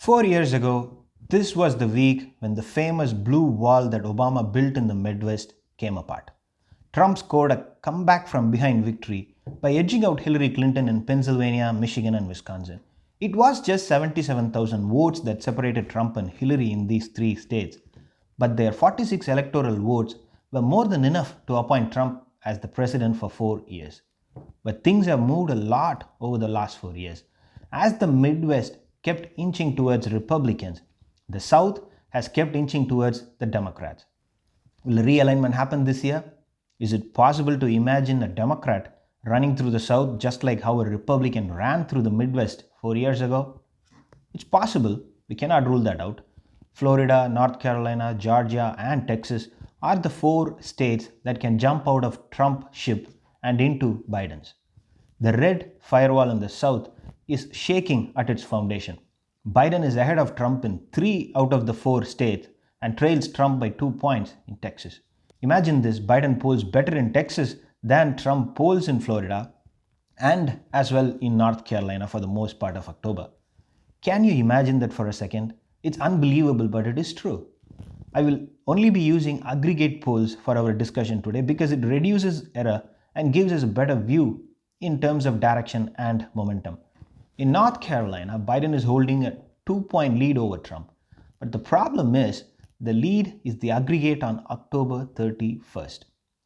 4 years ago, this was the week when the famous blue wall that Obama built in the Midwest came apart. Trump scored a comeback from behind victory by edging out Hillary Clinton in Pennsylvania, Michigan, and Wisconsin. It was just 77,000 votes that separated Trump and Hillary in these three states, but their 46 electoral votes were more than enough to appoint Trump as the president for 4 years. But things have moved a lot over the last 4 years. As the Midwest kept inching towards Republicans, the South has kept inching towards the Democrats. Will a realignment happen this year? Is it possible to imagine a Democrat running through the South just like how a Republican ran through the Midwest 4 years ago? It's possible, we cannot rule that out. Florida, North Carolina, Georgia, and Texas are the four states that can jump out of Trump's ship and into Biden's. The red firewall in the South is shaking at its foundation. Biden is ahead of Trump in 3 out of the 4 states and trails Trump by 2 points in Texas. Imagine this: Biden polls better in Texas than Trump polls in Florida and as well in North Carolina for the most part of October. Can you imagine that for a second? It's unbelievable, but it is true. I will only be using aggregate polls for our discussion today because it reduces error and gives us a better view in terms of direction and momentum. In North Carolina, Biden is holding a 2-point lead over Trump. But the problem is, the lead is the aggregate on October 31st.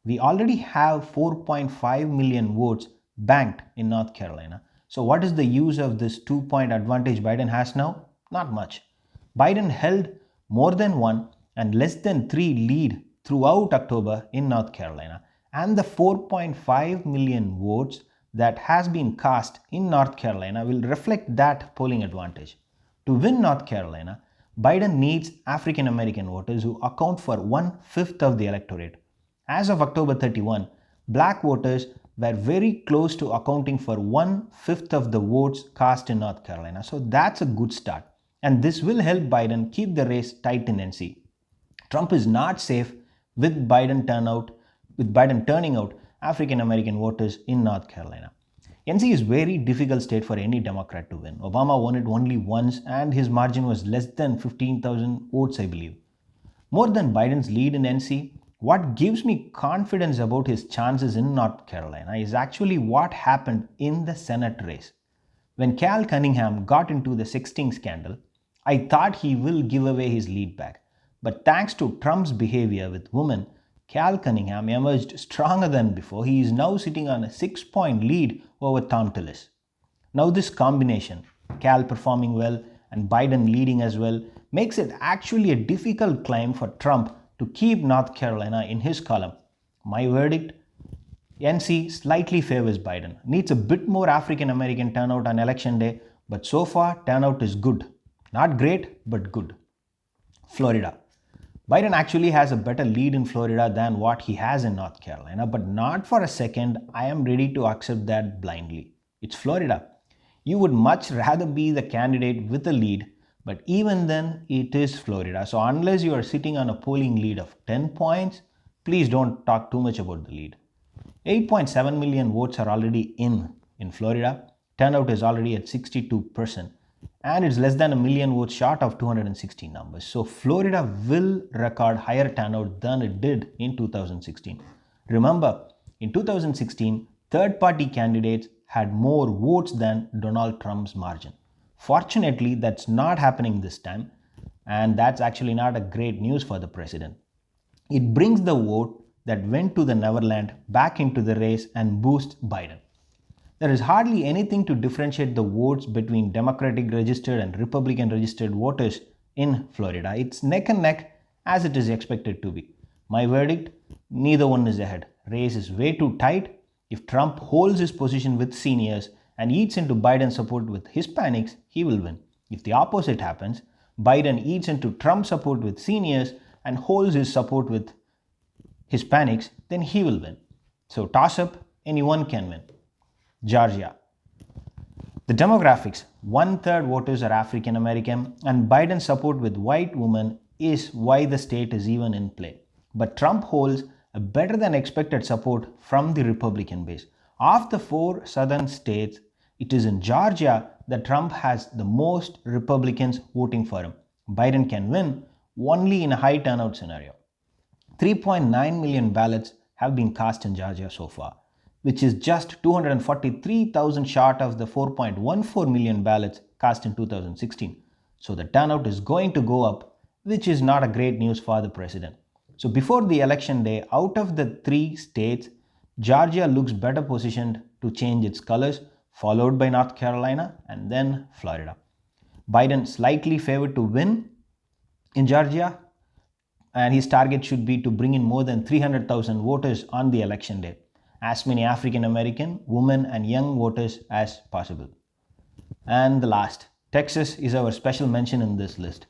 We already have 4.5 million votes banked in North Carolina. So what is the use of this 2-point advantage Biden has now? Not much. Biden held more than 1 and less than 3 lead throughout October in North Carolina. And the 4.5 million votes that has been cast in North Carolina will reflect that polling advantage. To win North Carolina, Biden needs African American voters who account for 1/5 of the electorate. As of October 31, black voters were very close to accounting for 1/5 of the votes cast in North Carolina. So that's a good start. And this will help Biden keep the race tight in NC. Trump is not safe with Biden turning out African American voters in North Carolina. NC is a very difficult state for any Democrat to win. Obama won it only once and his margin was less than 15,000 votes, I believe. More than Biden's lead in NC, what gives me confidence about his chances in North Carolina is actually what happened in the Senate race. When Cal Cunningham got into the sexting scandal, I thought he will give away his lead back. But thanks to Trump's behavior with women, Cal Cunningham emerged stronger than before. He is now sitting on a 6-point lead over Thom Tillis. Now this combination, Cal performing well and Biden leading as well, makes it actually a difficult climb for Trump to keep North Carolina in his column. My verdict: NC slightly favors Biden. Needs a bit more African American turnout on election day, but so far turnout is good. Not great, but good. Florida. Biden actually has a better lead in Florida than what he has in North Carolina, but not for a second I am ready to accept that blindly. It's Florida. You would much rather be the candidate with a lead, but even then it is Florida. So unless you are sitting on a polling lead of 10 points, please don't talk too much about the lead. 8.7 million votes are already in Florida. Turnout is already at 62%. And it's less than a million votes short of 216 numbers. So Florida will record higher turnout than it did in 2016. Remember, in 2016, third-party candidates had more votes than Donald Trump's margin. Fortunately, that's not happening this time, and that's actually not a great news for the president. It brings the vote that went to the Neverland back into the race and boosts Biden. There is hardly anything to differentiate the votes between Democratic registered and Republican registered voters in Florida. It's neck and neck as it is expected to be. My verdict: neither one is ahead. Race is way too tight. If Trump holds his position with seniors and eats into Biden's support with Hispanics, he will win. If the opposite happens, Biden eats into Trump's support with seniors and holds his support with Hispanics, then he will win. So toss up, anyone can win. Georgia. The demographics: 1/3 voters are African American, and Biden's support with white women is why the state is even in play. But Trump holds a better than expected support from the Republican base. Of the 4 southern states, it is in Georgia that Trump has the most Republicans voting for him. Biden can win only in a high turnout scenario. 3.9 million ballots have been cast in Georgia so far, which is just 243,000 short of the 4.14 million ballots cast in 2016. So the turnout is going to go up, which is not a great news for the president. So before the election day, out of the three states, Georgia looks better positioned to change its colors, followed by North Carolina and then Florida. Biden slightly favored to win in Georgia, and his target should be to bring in more than 300,000 voters on the election day, as many African American, women, and young voters as possible. And the last, Texas is our special mention in this list.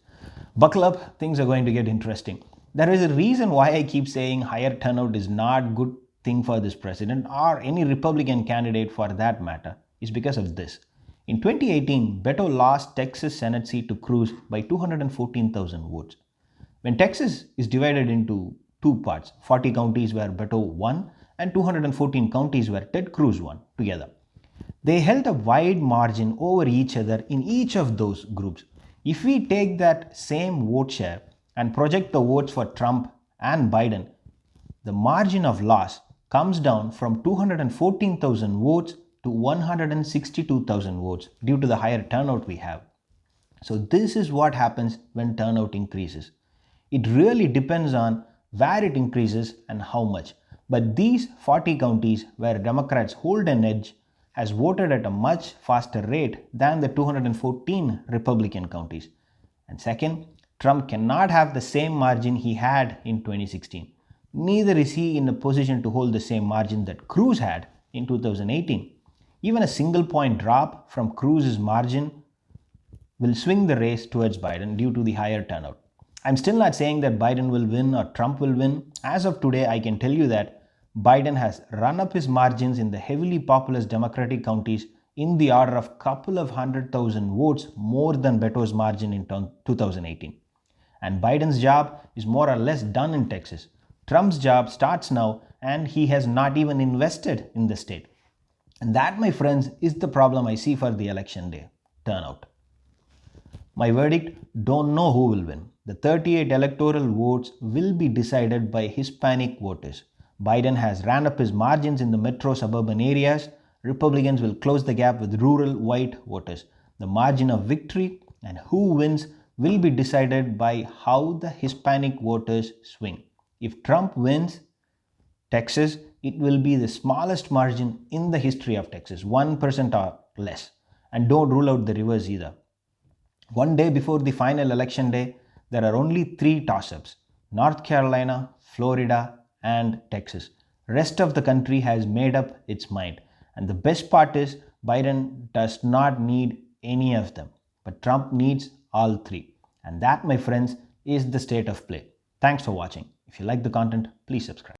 Buckle up, things are going to get interesting. There is a reason why I keep saying higher turnout is not a good thing for this president or any Republican candidate for that matter, is because of this. In 2018, Beto lost Texas Senate seat to Cruz by 214,000 votes. When Texas is divided into two parts, 40 counties where Beto won and 214 counties where Ted Cruz won together. They held a wide margin over each other in each of those groups. If we take that same vote share and project the votes for Trump and Biden, the margin of loss comes down from 214,000 votes to 162,000 votes due to the higher turnout we have. So this is what happens when turnout increases. It really depends on where it increases and how much. But these 40 counties where Democrats hold an edge has voted at a much faster rate than the 214 Republican counties. And second, Trump cannot have the same margin he had in 2016. Neither is he in a position to hold the same margin that Cruz had in 2018. Even a single point drop from Cruz's margin will swing the race towards Biden due to the higher turnout. I'm still not saying that Biden will win or Trump will win. As of today, I can tell you that Biden has run up his margins in the heavily populous Democratic counties in the order of couple of 100,000 votes more than Beto's margin in 2018. And Biden's job is more or less done in Texas. Trump's job starts now and he has not even invested in the state. And that, my friends, is the problem I see for the election day, turnout. My verdict, don't know who will win. The 38 electoral votes will be decided by Hispanic voters. Biden has ran up his margins in the metro suburban areas. Republicans will close the gap with rural white voters. The margin of victory and who wins will be decided by how the Hispanic voters swing. If Trump wins Texas, it will be the smallest margin in the history of Texas, 1% or less. And don't rule out the reverse either. One day before the final election day, there are only three toss-ups: North Carolina, Florida, and Texas. Rest of the country has made up its mind. And the best part is Biden does not need any of them. But Trump needs all three. And that, my friends, is the state of play. Thanks for watching. If you like the content, please subscribe.